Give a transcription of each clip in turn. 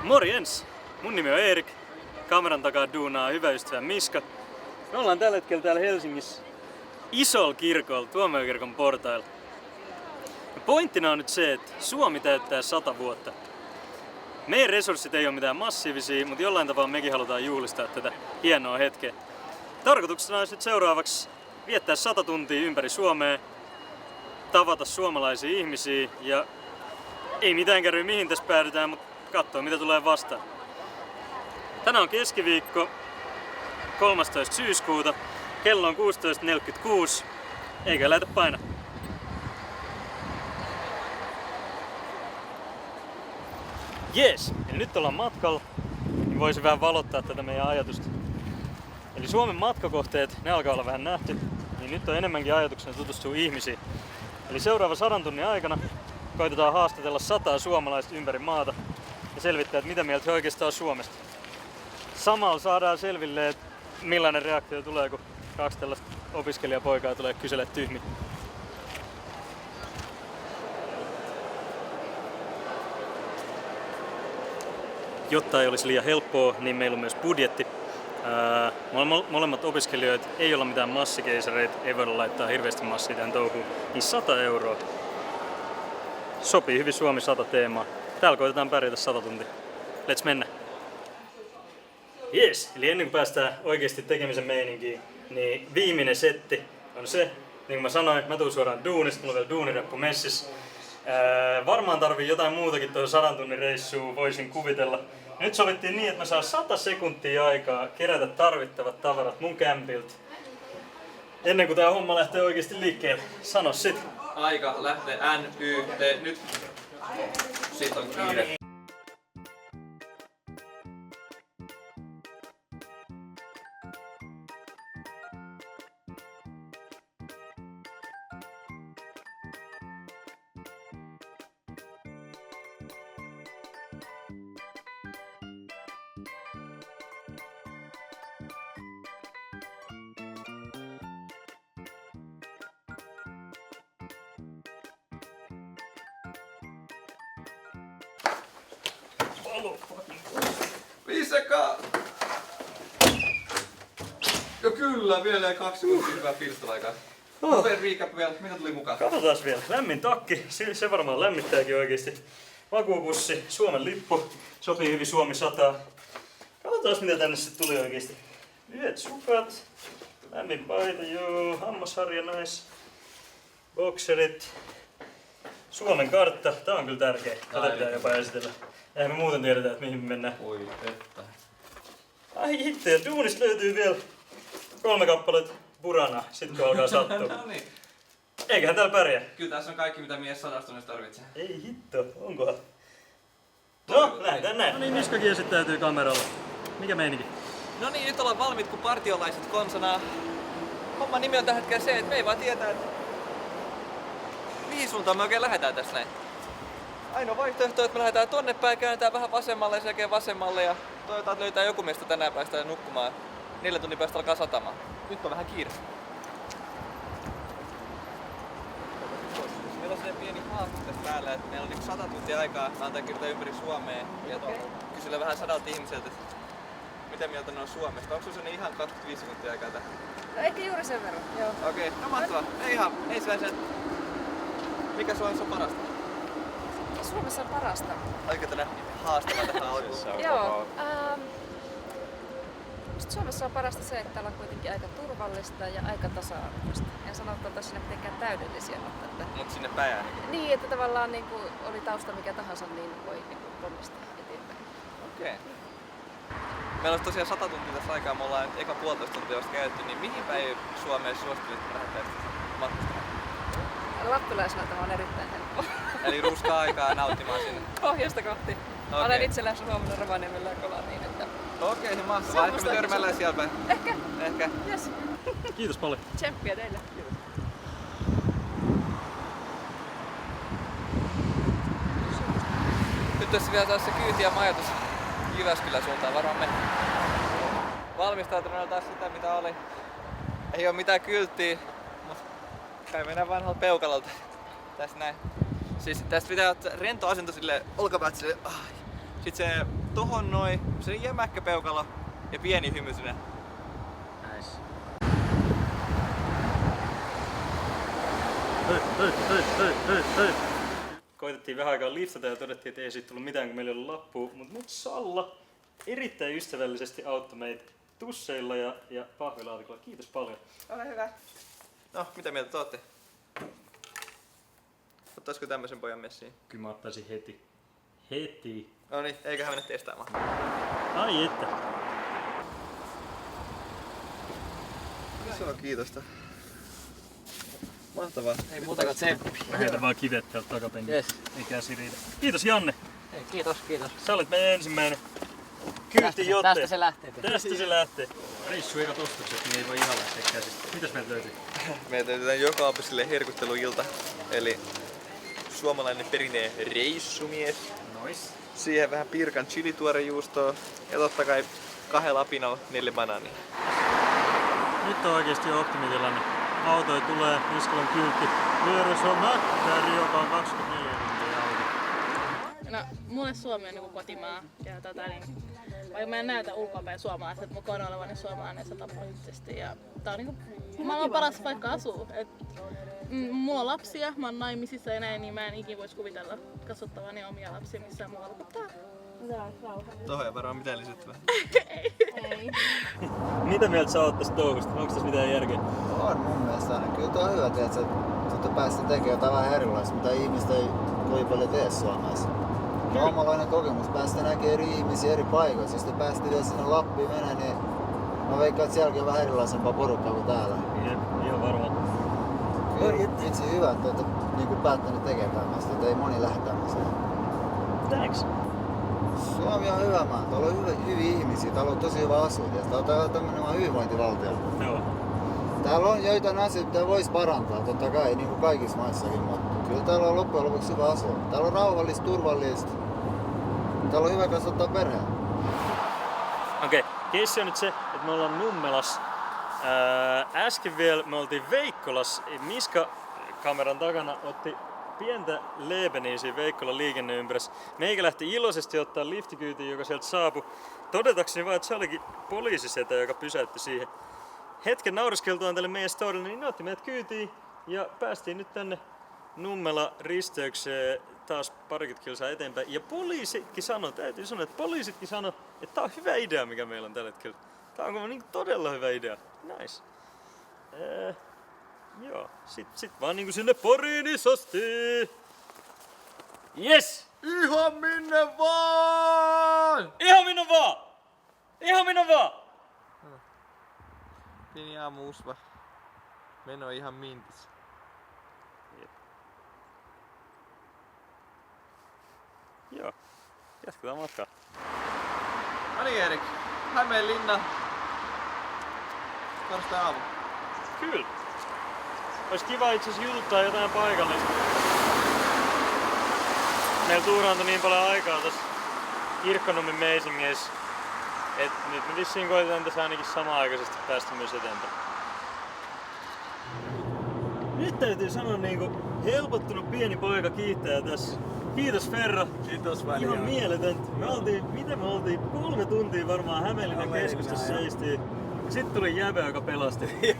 Morjens! Mun nimi on Erik. Kameran takaa duunaa hyvä ystävä Miska. Me ollaan tällä hetkellä täällä Helsingissä isolla kirkolla, Tuomiokirkon portailla. Ja pointtina on nyt se, että Suomi täyttää 100 vuotta. Meidän resurssit ei ole mitään massiivisia, mutta jollain tavalla mekin halutaan juhlistaa tätä hienoa hetkeä. Tarkoituksena olisi nyt seuraavaksi viettää 100 tuntia ympäri Suomea, tavata suomalaisia ihmisiä ja ei mitään kärry mihin tässä päädytään, mutta katsoa mitä tulee vastaan. Tänään on keskiviikko 13. syyskuuta, kello on 16.46, eikä lähdetä painaa. Jees, eli nyt ollaan matkalla, niin voisin vähän valottaa tätä meidän ajatusta. Eli Suomen matkakohteet, ne alkaa olla vähän nähty, niin nyt on enemmänkin ajatuksena tutustua ihmisiin. Eli seuraava 100 tunnin aikana koitetaan haastatella 100 suomalaista ympäri maata ja selvittää, että mitä mieltä he oikeastaan on Suomesta. Samalla saadaan selville, että millainen reaktio tulee, kun 2 tällaista opiskelijapoikaa tulee kyselemään tyhmiä. Jotta ei olisi liian helppoa, niin meillä on myös budjetti. Molemmat opiskelijoita ei olla mitään massikeisareita, ei voida laittaa hirveästi massia tähän touhuun, niin 100 €. Sopii hyvin Suomi 100 teemaa. Täällä koitetaan pärjätä 100 tuntia. Let's mennä! Jees, eli ennen kuin päästään oikeasti tekemisen meininkiin, niin viimeinen setti on se, niin kuin mä sanoin, mä tuun suoraan duunista, mulla on vielä duunireppu messissä. Varmaan tarvii jotain muutakin tuohon 100 tunnin reissuun, voisin kuvitella. Nyt sovittiin niin, että mä saan 100 sekuntia aikaa kerätä tarvittavat tavarat mun kämpiltä. Ennen kuin tää homma lähtee oikeasti liikkeelle. Sano sit. Aika lähtee NYT nyt. Sit on kiire. Viisekaa! Jo kyllä, vielä 2 minuuttia hyvää piirtolaikaa. Nopea recap vielä, mitä tuli mukaan? Katsotaan vielä. Lämmin takki, se varmaan lämmittääkin oikeesti. Makuupussi, Suomen lippu, sopii hyvin Suomi 100. Katsotaan mitä tänne sitten tuli oikeesti. Yhdet sukat, lämmin paita, joo, hammasharja nice. Bokserit, Suomen kartta, tää on kyllä tärkeä. Tätä pitää jopa esitellä. Eihän me muuten tiedetä, että mihin me mennään. Oi että. Ai hitto, ja duunista löytyy vielä 3 kappaletta burana, sit kun alkaa sattua. No niin. Eiköhän täällä pärjää. Kyllä tässä on kaikki mitä mies 100 tunnista tarvitsee. Ei hitto, onkohan? No, lähdetään näin. No niin, Miskakin esittäytyy kameralla. Mikä meininki? No niin, nyt ollaan valmiit kuin partiolaiset konsana. Homman nimi on tällä hetkellä se, että me ei vaan tietää, että mihin suuntaan me oikein lähdetään tässä näin. Ainoa vaihtoehto on, että me lähdetään tonne päin, käännetään vähän vasemmalle ja sen jälkeen vasemmalle ja toivotaan, että löytää joku mistä tänään päästään nukkumaan. 4 tunnin päästä alkaa satamaan. Nyt on vähän kiire. Meillä on sellainen pieni haaste tässä päällä, että meillä on 100 tuntia aikaa. Mä antaa kertaa ympäri Suomea ja kysellä vähän 100 ihmiseltä, että mitä mieltä ne on Suomesta. Onko se ihan 25 sekuntia aikaa tähän? No ehkä juuri sen verran, joo. Okei, no mahtavaa. Ei sellaisen. Mikä Suomessa on parasta? Suomessa on parasta. Oikein tänne haastava tähän alkuun. Joo. Suomessa on parasta se, että täällä on kuitenkin aika turvallista ja aika tasa-arvoista. En sano, että oltaisiin siinä mitenkään täydellisiä, mutta että... Mut sinne päin. Niin, että tavallaan niin kuin oli tausta mikä tahansa, niin voi niin kuin ponnistaa eteenpäin. Okei. Meillä olisi tosiaan 100 tuntia tässä aikaa, me ollaan nyt eka 1,5 tuntia vasta käytetty, niin mihin päin Suomeen suosittelit, että lähdettäisiin matkustamaan? Lappilaisena tämä on erittäin helppo. Eli ruskaa aikaa nauttimaan sinne. Pohjoista kohti. Okei. Olen itse lähdössä huomenna Rovaniemellä ja Kolaan niin, että... Okei, niin mahtavaa. Ehkä me törmäillään siellä päin. Ehkä. Yes. Kiitos paljon. Tsemppiä teille. Nyt tässä vielä taas se kyyti ja majoitus Jyväskylän suuntaan varmaan mennä. Valmistautuneena taas sitä mitä oli. Ei oo mitään kylttiä, mutta kai mennään vanhalta peukalolta. Tässä näin. Siis tästä pitää ottaa rento asento silleen olkapäät silleen Sit se tohon noin, se jämäkkä peukalo ja pieni hymy sinne. Nice. Hei. Koitettiin vähän aikaa liftata ja todettiin, että ei siitä tullut mitään, kun meillä ei ollut lappua. Mut nyt Salla erittäin ystävällisesti auttoi meitä tusseilla ja pahvilaatikolla. Kiitos paljon. Ole hyvä. No, mitä mieltä te ootte? Ottaisiko tämmösen pojan messiin? Kyllä mä ottaisin heti. Heti. No niin, eiköhän mennä testaamaan. Ai että. Isoa kiitosta. Mahtavaa. Ei muuta kuin tsemppi. Mä heitän vaan kivet täältä takapenkiltä. Yes. Ei käsi riitä. Kiitos Janne. Hei, kiitos. Sä olet meidän ensimmäinen kyyti jotte. Tästä se lähtee. Tästä se lähtee. Reissu ekat ostokset, niin ei voi ihan lähteä käsistä. Mitäs meiltä löytyy? Meiltä löytyy joka aapiselle herkusteluilta. Eli suomalainen perinteinen reissumies. Nois. Siihen vähän pirkan chilituorejuustoa. Ja totta kai 2 lapinoa, 4 banaania. Nyt on oikeesti jo optimitilanne. Autoja tulee, niskalla on kyltti. Vieressä on Mäkkäri, joka on 24 tuntia auto. No, mulle Suomi on niinku kotimaa. Ja niin, vaikka mä en näytä ulkoapäin suomalaiset, mun koen olevani suomalainen 100%. Ja tää on niinku maailman paras paikka asuu. Mulla on lapsia, mä oon naimisissa ja näin, niin mä en ikinä vois kuvitella kasvattavani omia lapsia missään muualla kuin täällä. Tohon ei varmaan mitään lisättävää. Ei. Mitä mieltä sä oot tästä touhusta? Onko tässä mitään järkeä? On mun mielestä aina. Kyllä tää on hyvä, että päästä tekemään jotain vähän erilaista, mitä ihmiset ei kovin paljon tee Suomessa. Omalainen kokemus, päästä näkemään eri ihmisiä eri paikoissa. Jos te päästiin vielä sinne Lappiin mennä, niin mä veikkaan, että sielläkin on vähän erilaisempaa porukkaa kuin täällä. Jep, ihan varmaan. Kyllä, itse hyvä, että olette niin päättäneet tekemään tämmöistä, että ei moni lähde tämmöiseen. Thanks. Suomi on hyvä maa, täällä on hyviä ihmisiä, täällä on tosi hyvä asua ja tää on tämmönen vaan hyvinvointivaltio. Joo. Täällä on joitain asioita, mitä voisi parantaa, totta kai, niin kuin kaikissa maissakin, mutta kyllä täällä on loppujen lopuksi hyvä asua. Täällä on rauhallista, turvallista. Täällä on hyvä kasvattaa perheen. Okei, keissi on nyt se, että me ollaan Nummelas. Äsken vielä me oltiin Veikkolas. Miska kameran takana otti pientä Lebeniä siinä Veikkolan liikenneympyrässä. Meikä lähti iloisesti ottaa liftikyytiin, joka sieltä saapui. Todetakseni vaan, että se olikin poliisisetä, joka pysäytti siihen. Hetken nauriskeltuaan tälle meidän storille, niin ne otti meidät kyytiin ja päästiin nyt tänne Nummela-risteykseen taas parikymmentä kilsaa eteenpäin. Ja poliisitkin sanoi, täytyy sanoa, että poliisitkin sanoi, että tää on hyvä idea, mikä meillä on tällä hetkellä. Tää on niin todella hyvä idea. Nice. Joo, sit vaan niinku sinne Poriin isosti. Yes! Ihan minne vaan! Ihan minne vaan! Ihan minne vaan! Pieni aamuusva. Meno ihan mintis. Joo, jatketaan matkaa. No niin Erik, Hämeenlinna. Torstai aamu. Kyllä. Ois kiva itse asiassa jututtaa jotain paikallista. Meillä tuuraantui niin paljon aikaa tossa Kirkkonummin meisingeissa, et nyt me vissiin koitetaan tässä ainakin samanaikaisesti päästä myös eteenpäin. Nyt täytyy sanoa niinku helpottunut pieni poika kiittää tässä. Kiitos Ferra. Kiitos Ihan mieletöntä. Me oltiin 3 tuntia varmaan Hämeenlinnan keskustassa seistiin. Sitten tuli jäbä, joka pelasti.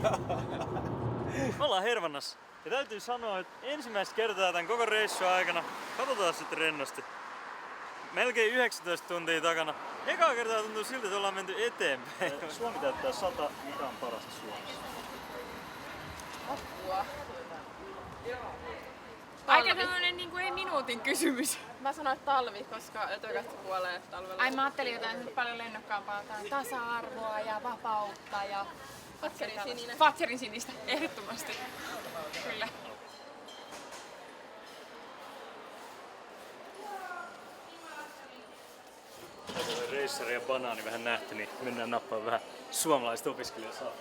Me ollaan Hervannassa. Ja täytyy sanoa, että ensimmäistä kertaa tämän koko reissun aikana, katsotaan sitten rennosti. Melkein 19 tuntia takana. Ekaa kertaa tuntuu siltä, että ollaan menty eteenpäin. Suomi täyttää 100, mikä on parasta Suomessa. Apua. Aika tämmönen niinku ei minuutin kysymys. Mä sanoin talvi, koska ötökät kuolee talvella. Ai mä ajattelin jotain paljon lennokkaampaa, jotain tasa-arvoa ja vapautta ja... Fatserin sininen. Fatserin sinistä, ehdottomasti. Kyllä. Reissari ja banaani vähän nähty, niin mennään nappaan vähän suomalaista opiskelijaa saa.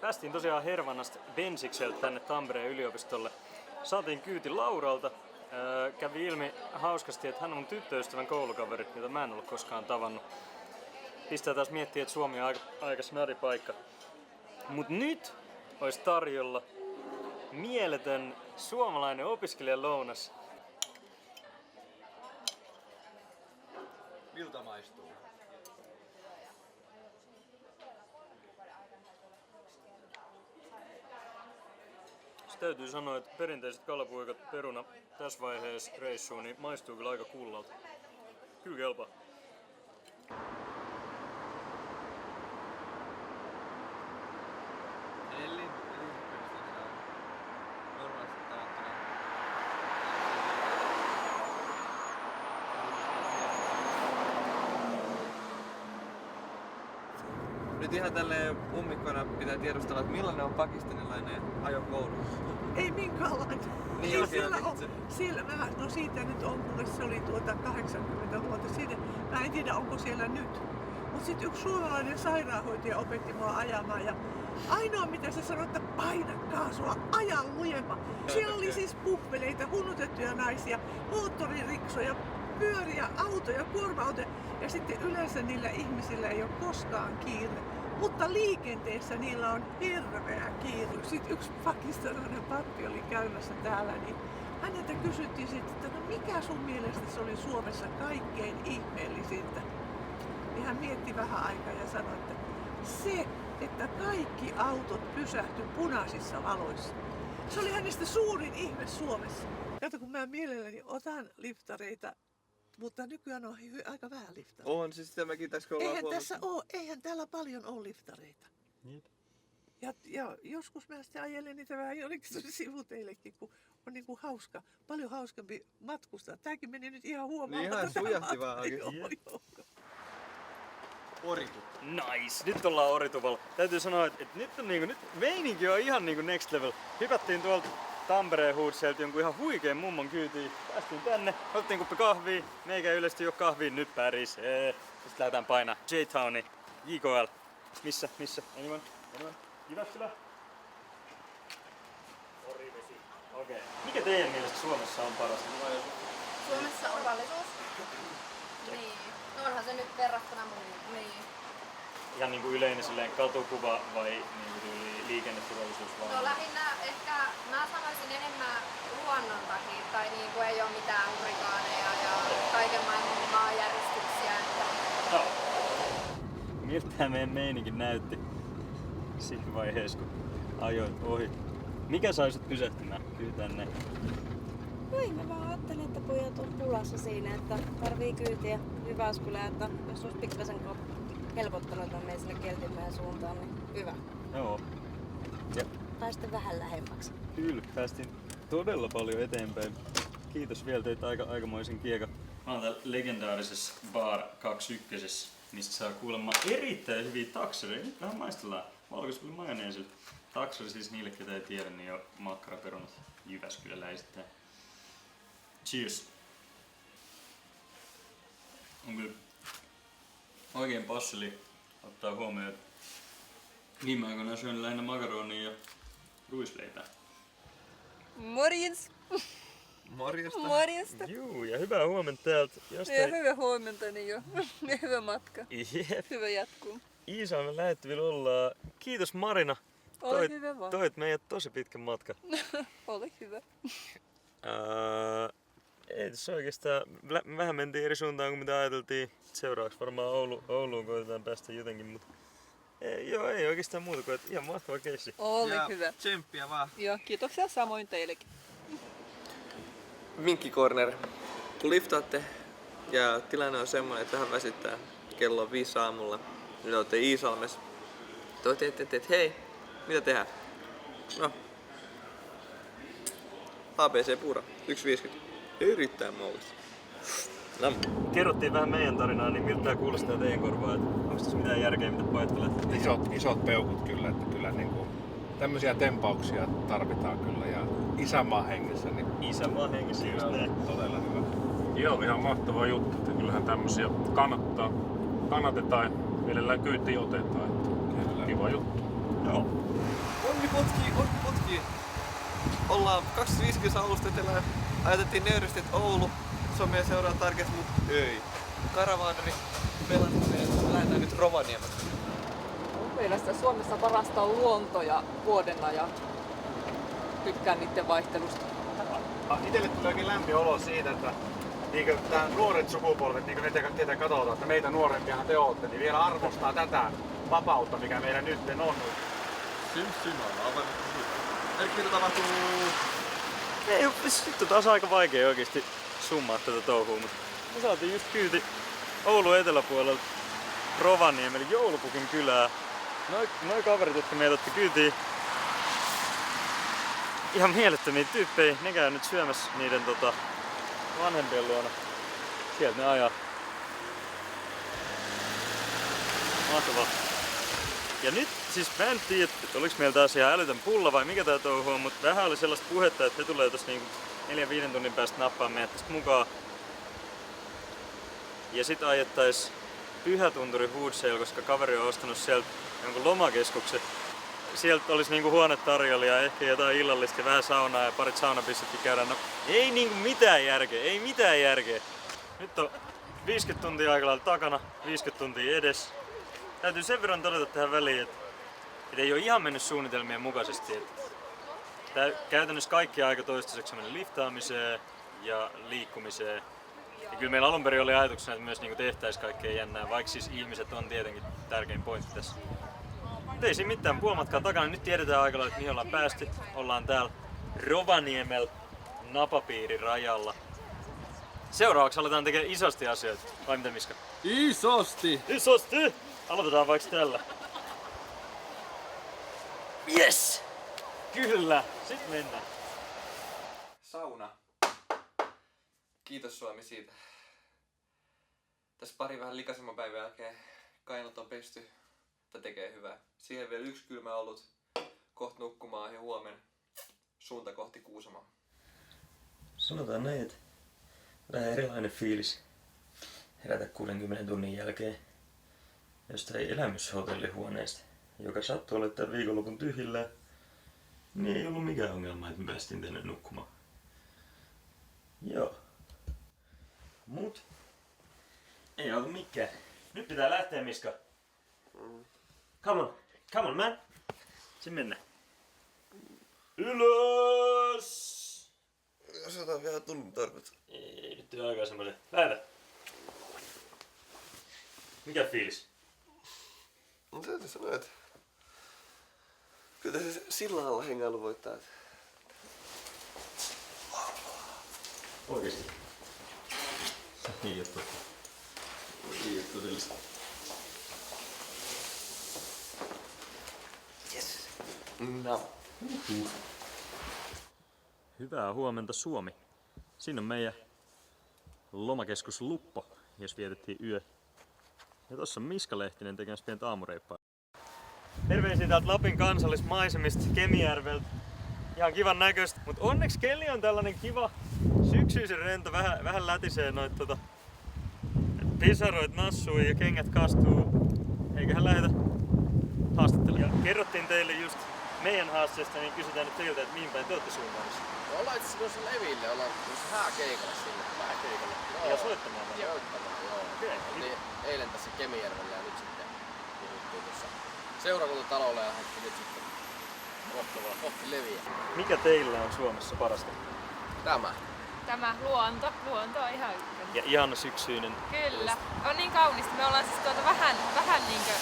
Päästiin tosiaan Hervannasta Bensikseltä tänne Tampereen yliopistolle. Saatiin kyyti Lauralta. Kävi ilmi hauskasti, että hän on mun tyttöystävän koulukaveri, jota mä en ollut koskaan tavannut. Pistää taas miettiä, että Suomi on aika snadi paikka. Mut nyt olisi tarjolla mieletön suomalainen opiskelijalounas. Miltä maistuu? Täytyy sanoa, että perinteiset kalapuikat peruna tässä vaiheessa reissuun niin maistuu kyllä aika kullalta. Kyllä kelpaa. Eli normaalisti tavattuna. Nyt ihan tälleen ummikkona pitää tiedustella, että millainen on pakistanilainen ajokoulu? Ei minkäänlainen. Niin, Ei siellä on itse. siellä vähän, no siitä nyt on, kuule se oli 80 vuotta sitten. Mä en tiedä onko siellä nyt. Mutta sitten yksi suomalainen sairaanhoitaja opetti mua ajamaan ja ainoa mitä se sanoi, että paina kaasua, aja lujempa. Siellä oli siis puhveleita, hunnutettuja naisia, moottoririksoja, pyöriä, autoja, kuorma-autoja ja sitten yleensä niillä ihmisillä ei ole koskaan kiire. Mutta liikenteessä niillä on hirveä kiire. Sitten yksi pakistanilainen pappi oli käymässä täällä, niin häneltä kysyttiin sitten, että no mikä sun mielestä se oli Suomessa kaikkein ihmeellisintä? Niin hän mietti vähän aikaa ja sanoi, että se, että kaikki autot pysähtyi punaisissa valoissa. Se oli hänestä suurin ihme Suomessa. Kato, kun mä mielelläni otan liftareita, mutta nykyään on aika vähän liftareita. On, siis sitä mäkin tässä ollaan Eihän täällä paljon ole liftareita. Jep. Ja joskus mä sitten ajelen niitä vähän jonnekin sivuteillekin, kun on niin kuin paljon hauskempi matkustaa. Tääkin meni nyt ihan huomaamatta. Niin ihan sujahti vaan oikein. Joo. Oritu. Nice! Nyt ollaan Orituvalla. Täytyy sanoa, että nyt on nyt meininki on ihan next level. Hypättiin tuolta Tampereen huudselta jonkun ihan huikean mummon kyytiin. Päästiin tänne, otettiin kuppi kahvia. Meikä yleisesti jo kahviin, nyt pärisee. Sitten lähdetään painaa J-Towni, JKL. Missä? Anyone? Jyväskylä? Orivesi. Okei. Mikä teidän mielestä Suomessa on parasta? Suomessa on turvallisuus. Niin. No onhan se nyt verrattuna muuhun. Niin. Ihan niinku yleinen silleen katukuva vai niinku liikenneturvallisuus vaan? No lähinnä ehkä mä sanoisin enemmän luonnon takia tai niinku ei oo mitään hurrikaaneja ja kaiken maailman maanjäristyksiä. No. Miltä meidän meininki näytti siinä vaiheessa kun ajoit ohi? Mikä sai sut pysähtymään? Kyllä tänne. Niin, mä vaan ajattelin, että pojat on pulassa siinä, että tarvii kyytiä Jyväskylään, että jos olisi pikkasen helpottanut, että menen sinne Keltinmäen suuntaan, niin hyvä. Joo. Ja Tai sitten vähän lähemmäksi. kyllä, päästiin todella paljon eteenpäin. Kiitos vielä, teit aikamoisen kiekan. Mä oon täällä legendaarisessa Bar 21, mistä saa kuulemma erittäin hyviä taksereita. Nyt vähän maistellaan valkoisella majoneesilla. Takseri siis niille, ketä ei tiedä, niin on makkaraperunat jyväskyläläisittäin. Cheers! On kyllä oikein passeli ottaa huomioon, että viime aikoina syön lähinnä makaronia ja ruisleipää. Morjens! Morjesta. Morjesta! Juu, ja hyvää huomenta täältä. Ja hyvää huomenta niin jo. Ja hyvä matka. Jep. Hyvä jatkuu. Iisalmen lähettyvillä ollaan. Kiitos Marina. Ole hyvä vaan. Toit meidät tosi pitkän matkan. Ole hyvä. Ei tässä oikeastaan. Vähän mentiin eri suuntaan kuin mitä ajateltiin. Seuraavaksi varmaan Ouluun koitetaan päästä jotenkin, mutta ei oikeastaan muuta kuin, että ihan mahtava keissi. Ole Ja hyvä. tsemppiä vaan. Joo, kiitoksia samoin teillekin. Minkkikorner. Kun liftaatte ja tilanne on semmoinen, että vähän väsyttää, kello on 5 aamulla, niin olette Iisalmessa. Toivottavasti että hei, mitä tehdään? No, ABC Puura, 1,50. Erittäin maukas. Kerrottiin vähän meidän tarinaa, niin miltä tää kuulostaa teidän korvaa? Onko tässä mitään järkeä, mitä pojat lähtee? Isot peukut kyllä, että kyllä niinku tämmöisiä tempauksia tarvitaan kyllä ja isänmaan hengessä. Niin Isänmaan hengessä just näin. todella hyvä. Joo, ihan mahtava juttu, että kyllähän tämmöisiä kannatetaan ja mielellään kyytiin otetaan. Että Kyllä. kiva juttu. Joo. Onni potkii. Ollaan 25 kilsaa Oulusta etelään. Ajateltiin nöyrästi, että Oulu, se on meidän seuraava target, mutta ei. Karavaaneri pelastuseen, me lähdetään nyt Rovaniemelle. Mun mielestä Suomessa parasta on luonto ja vuoden ajan. Tykkään niiden vaihtelusta. Itselle tuli oikein lämmin olo siitä, että niin tää nuoret sukupolvet, niin kuin ne tietää katsotaan, että meitä nuorempiahan te ootte, niin vielä arvostaa tätä vapautta, mikä meillä nyt on. Erkki, mitä tapahtuu? Ei, nyt on taas aika vaikea oikeesti summaa tätä touhua, mutta me saatiin just kyyti Oulun eteläpuolelta Rovaniemelle Joulupukin kylää. Noi kaverit, jotka meidät otti kyytiin, ihan mielettömiä tyyppejä. Ne käy nyt syömässä niiden vanhempien luona. Sieltä ne ajaa. Mahtavaa. Ja nyt siis mä en tiedä, että oliks meillä taas ihan älytön pulla vai mikä tää touhu on, mutta vähän oli sellaista puhetta, että he tulee tossa niinku 4-5 tunnin päästä nappaa meidät tästä mukaan. Ja sit ajettais Pyhätunturi Hoodsale, koska kaveri on ostanut sieltä jonkun lomakeskuksen. Sieltä olisi niinku huone tarjolla ja ehkä jotain illallista ja vähän saunaa ja parit saunapissetkin käydään. No ei niinku mitään järkeä, ei mitään järkeä. Nyt on 50 tuntia aika lailla takana, 50 tuntia edes. Täytyy sen verran todeta tähän väliin, että ei ole ihan mennyt suunnitelmien mukaisesti. Käytännössä kaikki aika toistaiseksi meni liftaamiseen ja liikkumiseen. Ja kyllä meillä alun perin oli ajatuksena, että myös niinku tehtäisiin kaikkea jännää, vaikka siis ihmiset on tietenkin tärkein pointti tässä. Mutta ei siinä mitään, puolimatkaa takana. Nyt tiedetään aika lailla, että mihin ollaan päästy. Ollaan täällä Rovaniemellä napapiirin rajalla. Seuraavaksi aletaan tekemään isosti asioita. Vai mitä, Miska? Isosti! Isosti! Aloitetaan vaikka tällä. Yes! Kyllä! Sitten mennään. Sauna. Kiitos Suomi siitä. Tässä pari vähän likaisemman päivän jälkeen kainat on pesty. Tämä tekee hyvää. Siihen vielä yksi kylmä olut. Kohta nukkumaan ja huomenna suunta kohti Kuusamoa. Sanotaan näin, että vähän erilainen fiilis herätä 60 tunnin jälkeen jostain elämyshotellihuoneesta, joka sattui olla tämän viikonlopun tyhjillään, niin ei ollut mikään ongelma, että me päästiin tänne nukkumaan. Joo. Mut ei ollut mikään. Nyt pitää lähteä, Miska. Come on man. Siin mennään. Ylös! Jos otan vielä tunnin tarkoitus. Ei nyt ole aikaa semmoisen. Lähdetään. Mikä fiilis? No täytyy sanoa, että kyllä se sillä lailla hengailu voittaa. Oikeesti? Ei oo totta. Ei oo todellista. Yes. No. Hyvää huomenta Suomi. Siinä on meidän lomakeskus Luppo, jos vietettiin yö. Ja tossa on Miska Lehtinen tekemässä pientä aamureippaa. Terveisiä täältä Lapin kansallismaisemista Kemijärveltä. Ihan kivan näköistä, mut onneksi keli on tällainen kiva syksyisen rento. Vähän lätisee noit pisaroit nassuu ja kengät kastuu. Eiköhän lähetä haastattelemaan. Ja kerrottiin teille just meidän haasteesta, niin kysytään nyt teiltä, että mihin päin te ootte suuntaamassa. Me ollaan itse asiassa tuossa Leville, ollaan hääkeikalla sinne. Hääkeikalla? Ja soittamaan vai? Soittamaan, joo. Okei. Niin, eilen tässä Kemijärvellä ja nyt sitten puhuttiin tuossa seurakuntatalolla ja lähdettiin nyt sitten kohti Leviä. Mikä teillä on Suomessa parasta? Tämä luonto on ihan ykkönen. Ja ihana syksyinen. Kyllä, on niin kaunista. Me ollaan siis vähän niinkö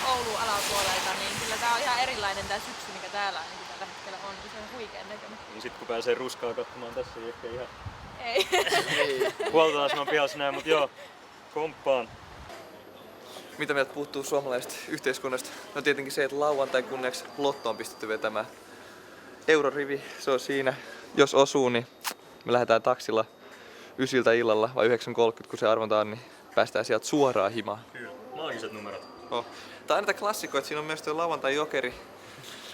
Oulun alapuolelta, niin kyllä tää on ihan erilainen tää syksy, mikä täällä niin tällä hetkellä on. Se on huikean näköinen. Niin sit kun pääsee ruskaa katsomaan tässä, ei ehkä ihan Ei. huoltoaseman pihassa näin, mut joo, komppaan. Mitä meiltä puuttuu suomalaisesta yhteiskunnasta? No tietenkin se, että lauantai kunniaksi lotto on pistetty vetämään. Eurorivi, se on siinä. Jos osuu, niin me lähdetään taksilla 9 illalla vai 9.30, kun se arvonta on, niin päästään sieltä suoraan himaan. Kyllä, maagiset numerot. Oh. Tää on näitä klassikoita, siinä on myös tuo lauantai-jokeri.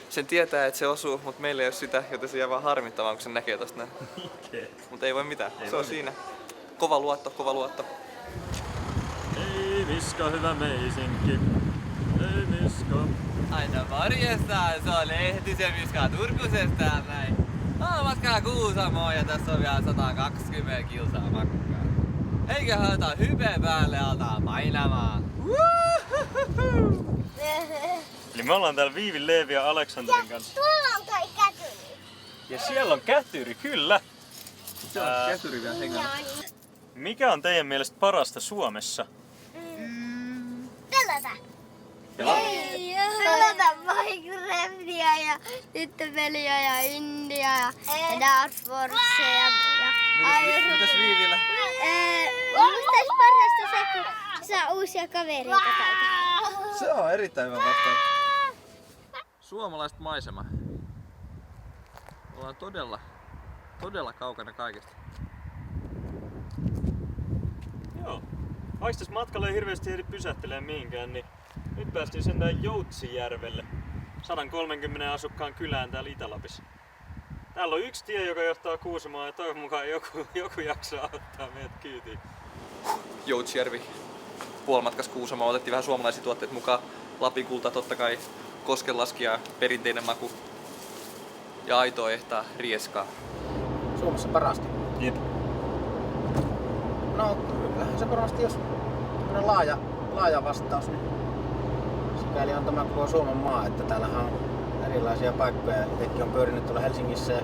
Sen tietää, että se osuu, mutta meillä ei ole sitä, joten se jää vaan harmittamaan, kun se näkee tosta näin. Okay. Mutta ei voi mitään, ei se on siinä. Kova luotto. Ei Miska, hyvä meisinki. Ei Miska. Aina morjestaan, se on Lehtisen Miska Turkusesta näin. Matkaa Kuusamoon ja tässä on vielä 120 kilsaa makkaa. Eiköhän ota hype päälle ja altaa painamaan. Eli me ollaan täällä Viivin, Leevi ja Aleksanterin kanssa. Tuolla on toi kätyri. Ja siellä on kätyri, kyllä. Se on kätyri vielä hengällä. Mikä on teidän mielestä parasta Suomessa? Pelata. Ei, pelata Minecraftia ja tyttöpeliä ja India ja Dark Forcea Mitäs Viivillä? Musta olisi parasta se, kun saa uusia kavereita täältä. Se on erittäin hyvä vastaus. Suomalaiset maisema. Ollaan todella kaukana kaikesta. Joo. Vaikka tässä matkalla ei hirveästi ehdi pysähtelemään mihinkään, niin nyt päästiin sentään Joutsijärvelle. 130 asukkaan kylään täällä Itä-Lapissa. Täällä on yksi tie, joka johtaa Kuusamoon ja toivon mukaan joku jaksaa auttaa meidät kyytiin. Joutsjärvi. Puolimatkas Kuusamoon otettiin vähän suomalaisia tuotteita mukaan. Lapin kulta totta kai, koskenlaskija, perinteinen maku ja aitoa ehtaa rieskaa. Suomessa parasta. Jep. No kyllähän se varmasti, jos laaja vastaus, niin sikäli on tämä koko Suomen maa, että täällähän on erilaisia paikkoja. Itsekin on pyörinyt tuolla Helsingissä ja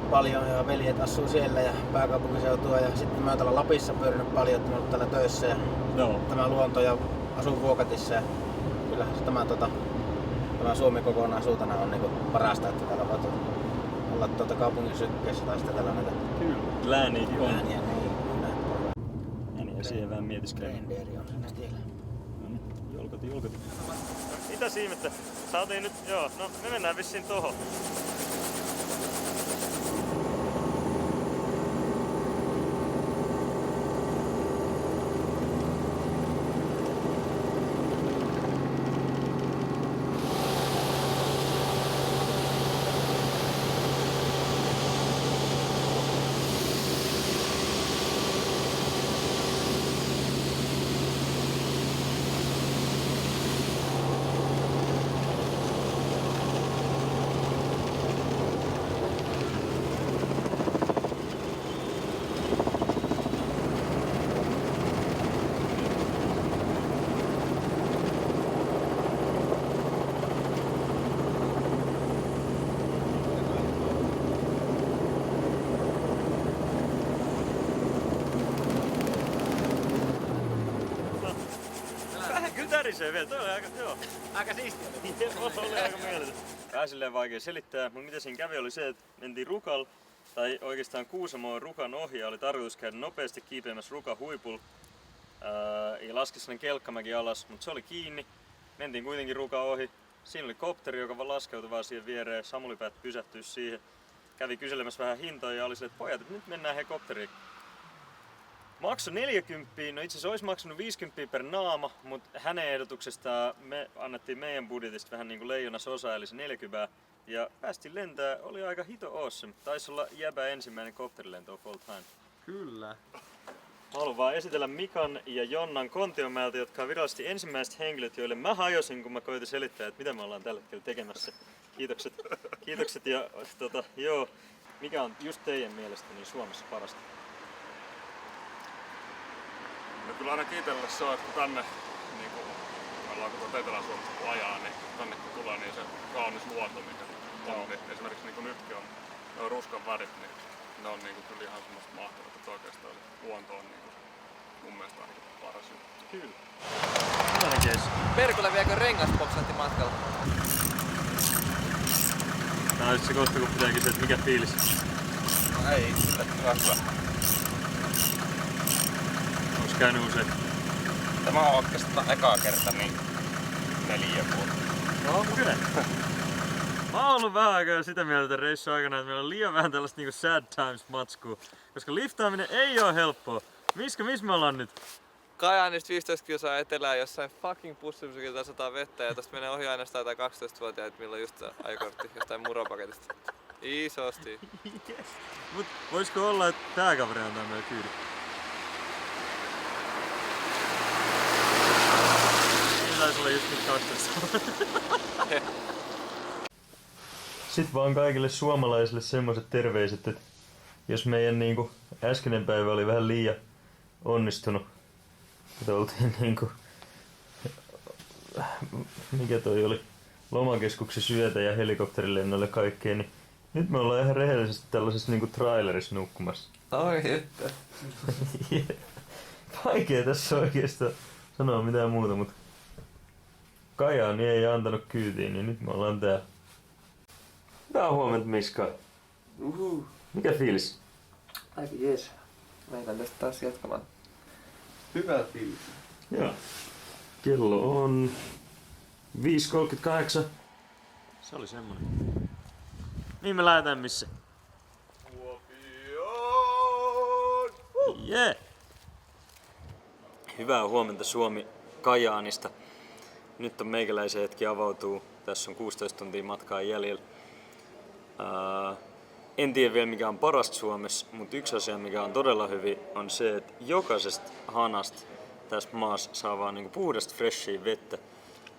paljon ja veljet asuu siellä ja pääkaupunkiseutua ja sitten mä oon täällä Lapissa pyörinyt paljon, että mä oon täällä töissä ja tämä luonto ja asun Vuokatissa ja kyllähän se tämä Suomi kokonaisuutena on niinku parasta, että täällä voi olla kaupungin sykkeessä tai sitten täällä näitä lääniäkin on. Lääniä, niin. Ja siihen vähän mietiskelee. Rendeeri on siinä tiellä. No niin, julkoti. Mitä siimettä? Saatiin nyt, joo, no me mennään vissiin tohon. Tärisee vielä, toi oli aika siistiä. Oli aika mieletön. Vähän silleen vaikea selittää, mutta mitä siinä kävi oli se, että mentiin Rukal, tai oikeastaan Kuusamoon Rukan ohi, oli tarkoitus käydä nopeasti kiipeämässä Rukan huipulla ja laski sellainen kelkkamäki alas, mutta se oli kiinni. Mentiin kuitenkin Rukan ohi. Siinä oli kopteri, joka laskeutui vaan siihen viereen. Samuli päätti pysähtyä siihen. Kävi kyselemässä vähän hintoja ja oli silleen, että pojat, nyt mennään he kopteriin. Maksoi 40, no itse asiassa olisi maksanut 50 per naama, mutta hänen ehdotuksestaan me annettiin meidän budjetista vähän niin kuin leijonas osa, eli se 40. Ja päästiin lentää, oli aika hito awesome. Taisi olla jäbä ensimmäinen kopterilento of all time. Kyllä. Haluan vaan esitellä Mikan ja Jonnan Kontiomäeltä, jotka on virallisesti ensimmäiset henkilöt, joille mä hajosin, kun mä koitin selittää, että mitä me ollaan tällä hetkellä tekemässä. Kiitokset ja joo, mikä on just teidän mielestä niin Suomessa parasta? No kyllä ainakin itselle se on, että kun tänne, niin kun me ollaan kun Etelä-Suomesta kun ajaa, niin tänne kun tulee, niin se kaunis luonto, mikä on, niin esimerkiksi niin kuin nytkin on ruskan värit, niin ne on niin kuin kyllä ihan semmoista mahtavat, että oikeastaan luonto on niin kuin mun mielestä ainakin paras juttu. Kyllä. Millainen keissi? Perkulle viekö rengasboksantti matkalla? Tää on just se kohta, kun pitää kysyä, että mikä fiilis? No ei, sitä hyvä. Onks käynyt usein? Tämä on oikeastaan ekaa kerta niin 4 vuotta. No kyllä. Mä oon ollut vähän aikaa sitä mieltä reissun aikana, että meillä on liian vähän tällaista niinku sad times matskua. Koska liftaaminen ei oo helppoa. Missä me ollaan nyt? Kajaanista 15 kilsaa etelään jossain fucking pussipsykilta 100 vettä ja tosta menee ohi ainoastaan jotain 12-vuotiaita, millä on just ajokortti jostain muropaketista. Isosti. Yes. Mut voisiko olla, että tää kaveri antaa meille kyydin? Taisi olla just nyt 12. Sitten vaan kaikille suomalaisille semmoiset terveiset, että jos meidän niinku äskeinen päivä oli vähän liian onnistunut, että oltiin niinku, mikä toi oli, lomakeskuksen syötä ja helikopterilennolle kaikkeen, niin Nyt me ollaan ihan rehellisesti tällaisessa niinku trailerissa nukkumassa. Oi että. Vaikea tässä oikeastaan sanoa mitään muuta, mutta Kajaani ei antanut kyytiin, niin nyt me ollaan täällä. Hyvää huomenta, Miska. Mikä fiilis? Aika jees. Meidän tästä taas jatkamaan. Hyvä fiilis. Joo. Kello on 5.38. Se oli semmonen. Mihin me lähdetään missä? Kuopioon! Yeah! Hyvää huomenta Suomi Kajaanista. Nyt on meikäläisen hetki avautuu. Tässä on 16 tuntia matkaa jäljellä. En tiedä vielä mikä on parasta Suomessa, mutta yksi asia mikä on todella hyvin on se, että jokaisesta hanasta tässä maassa saa vaan niinku puhdasta freshia vettä.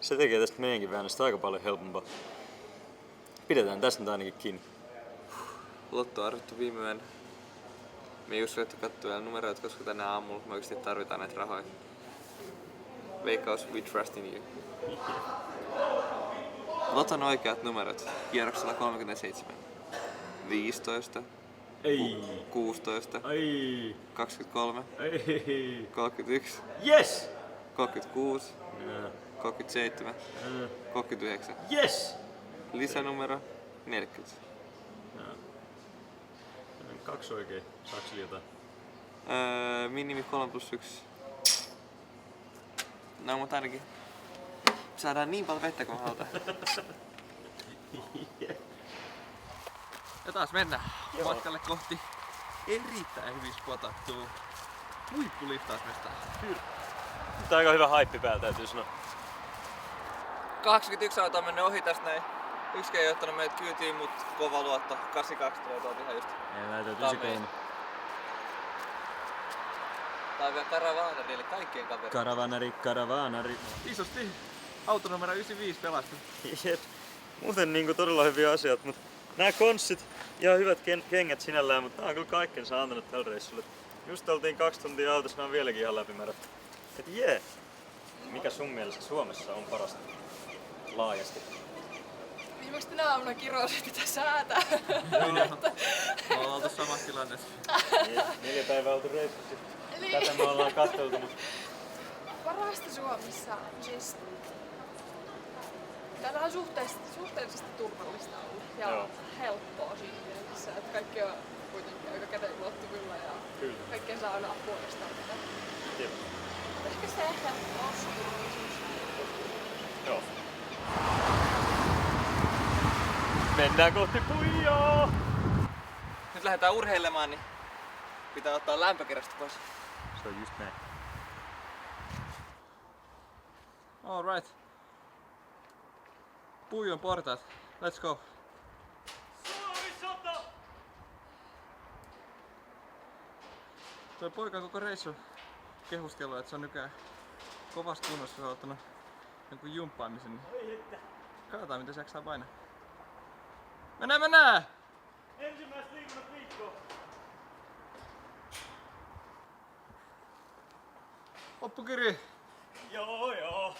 Se tekee tästä meidänkin väännöstä aika paljon helpompaa. Pidetään tästä nyt ainakin kiinni. Lotto arvittu viime yönä. Me just ruvettu katsoa vielä numeroita, koska tänä aamulla me oikeasti tarvitaan näitä rahoja. Veikkaus, we trust in you. Loton oikeat numerot. Kierroksella 37. 15. Ei. 16. Ei. 23. Ei. 31. Yes! 36. Yeah. 37. 39. Yes! Lisänumero 40. Kaksi oikein. Saaks jotain? Minimi 3+1. No mutta ainakin saadaan niin paljon vettä kuin me halutaan. Ja taas mennään matkalle kohti erittäin hyvin spotattua huippuliftausmestaa. Kyllä. Tää on aika hyvä haippi päällä täytyy sanoa. 21 autoa mennyt ohi tästä näin. Yksi ei ottanut meitä kyytiin, mut kova luotto. 82 tulee tuolta ihan just. Ei näytä 93. Tää on vielä karavaanarille kaikkien kavereille. Karavaanari. Isosti auto numero 95 pelastunut. Jep. Muuten niinku todella hyviä asioita, mutta nää konssit, ihan hyvät kengät sinällään, mutta nää on kyllä kaikkensa antanut tällä reissulla. Just oltiin 2 tuntia autossa, nää on vieläkin ihan läpimärät. Et jee! Mikä sun mielestä Suomessa on parasta? Laajasti. Viimeksi tänä aamuna kirosin, mitä säätää. Me ollaan oltu samassa tilanteessa. 4 päivää oltu reissussa. Niin. Tätä me ollaan katteltu, mutta Parasta Suomessa, siis täällä on suhteellisesti turvallista ollut ja Joo. helppoa siinä mielessä, että kaikki on kuitenkin aika käden ulottuvilla ja Kyllä. kaikkeen saa aina apua jos tarvitaan. Jep. Ehkä se helppous ja turvallisuus. Joo. Mennään kohti Puijaa! Nyt lähdetään urheilemaan, niin pitää ottaa lämpökerrasta pois. Se on just näin. Alright. Puijon portaat. Let's go. Tuo poika on koko reissu kehuskellut, että se on nykyään kovassa kunnossa, se on ottanut jonkun jumppaamisen. Niin katsotaan miten se jaksaa painaa. Mennään! Ensimmäistä liikunnat viikkoa! Loppukiri! Joo.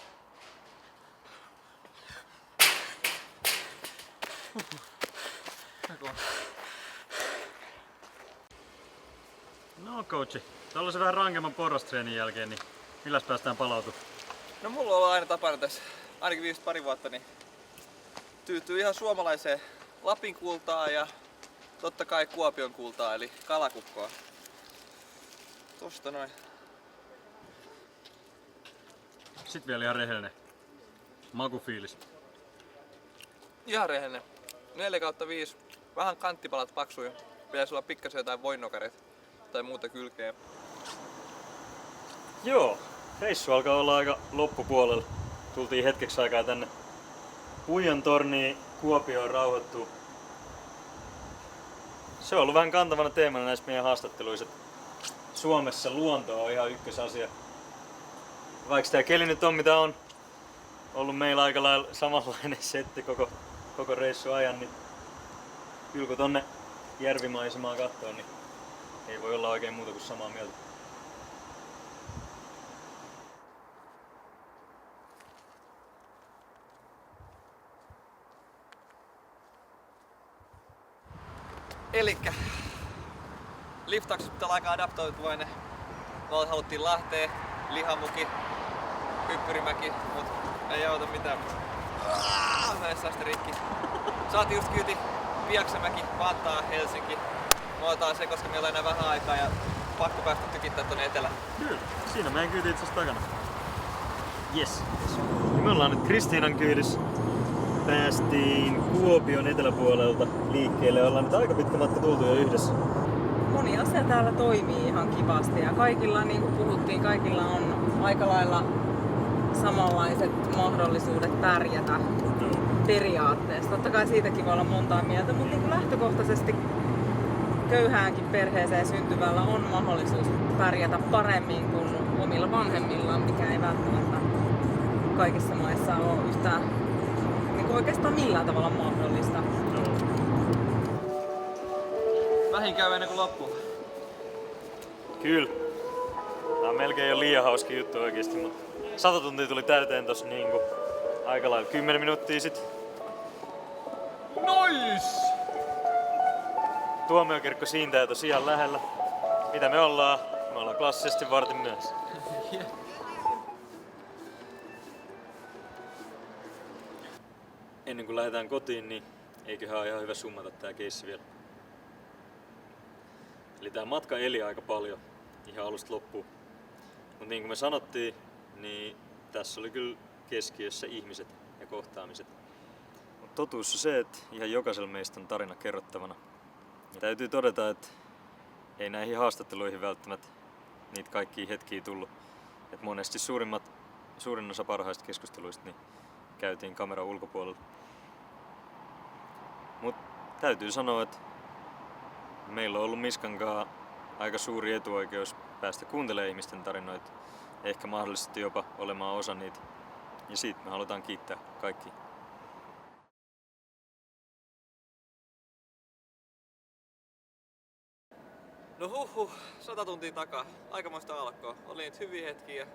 No coachi, tällaisen vähän rankemman porrastreenin jälkeen, niin milläs päästään palautumaan? No mulla on ollut aina tapana tässä, ainakin viimeiset pari vuotta, niin tyytyy ihan suomalaiseen Lapin kultaan ja totta kai Kuopion kultaa, eli kalakukkoa. Tosta noin. Sitten vielä ihan rehellinen. Makufiilis. Ihan rehellinen. 4/5. Vähän kanttipalat paksuja. Pitäisi olla pikkasen jotain voinnokareita tai muuta kylkeä. Joo, reissu alkaa olla aika loppupuolella. Tultiin hetkeksi aikaa tänne Puijon torniin Kuopioon rauhoittuu. Se on ollut vähän kantavana teemana näissä meidän haastatteluissa. Suomessa luonto on ihan ykkösasia. Vaikka tää keli nyt on mitä on ollut meillä aika lailla samanlainen setti koko reissu ajan, niin kyllä kun tonne järvimaisemaa kattoo, niin ei voi olla oikein muuta kuin samaa mieltä. Elikkä liftaukset pitää olla aika adaptoituvainen. Me haluttiin Lahteen, Lihamuki, Hyppyrimäki, mut ei auta mitään. Näissä sitä rikki. Saatiin just kyyti Piaksämäki, Vantaa, Helsinki. Me otetaan se, koska meillä on enää vähän aikaa ja pakko päästä tykittää tonne etelään. Kyllä, siinä meidän kyyti itse asiassa takana. Yes. Ja me ollaan nyt Kristiinan kyydissä. Päästiin Kuopion eteläpuolelta liikkeelle. Ollaan nyt aika pitkä matka tultu jo yhdessä. Moni asia täällä toimii ihan kivasti ja kaikilla, niin kuin puhuttiin, kaikilla on aika lailla samanlaiset mahdollisuudet pärjätä periaatteessa. Totta kai siitäkin voi olla montaa mieltä, mutta niin kuin lähtökohtaisesti köyhäänkin perheeseen syntyvällä on mahdollisuus pärjätä paremmin kuin omilla vanhemmillaan, mikä ei välttämättä kaikissa maissa ole yhtään niin kuin oikeastaan millään tavalla mahdollista. Vähin käy ennen kuin loppuu. Kyllä. Tää on melkein jo liian hauska juttu oikeesti, mutta 100 tuntia tuli täyteen tossa niinku aika lailla 10 minuuttia sit. Nois! Tuomiokirkko siintää tosiaan lähellä. Mitä me ollaan? Me ollaan klassisesti vartin myöhässä. Ennen kuin lähdetään kotiin, niin eiköhän ole ihan hyvä summata tää keissi vielä. Eli tää matka eli aika paljon ihan alusta loppuun. Mut niin kuin me sanottiin, niin tässä oli kyllä keskiössä ihmiset ja kohtaamiset. Mut totuus on se, että ihan jokaisella meistä on tarina kerrottavana. Ja täytyy todeta, että ei näihin haastatteluihin välttämättä niitä kaikkia hetkiä tullut. Et monesti suurin osa parhaista keskusteluista niin käytiin kameran ulkopuolella. Mut täytyy sanoa, että meillä on ollut Miskankaan aika suuri etuoikeus päästä kuuntelemaan ihmisten tarinoita, ehkä mahdollisesti jopa olemaan osa niitä. Ja siitä me halutaan kiittää kaikkia. No 100 tuntia takaa. Aikamoista alkoa. Oli niitä hyviä hetkiä ja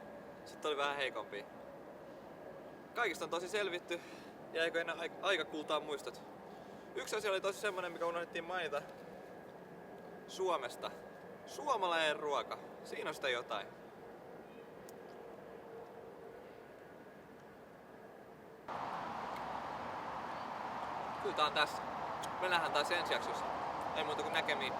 sitten oli vähän heikompia. Kaikista on tosi selvitty. Jäikö enää aika kultaa muistot? Yksi asia oli tosi semmonen, mikä unohdettiin mainita. Suomesta. Suomalainen ruoka. Siinä on sitä jotain. Kyllä tää on tässä. Me nähdään taas ensi jaksossa. Ei muuta kuin näkemiin.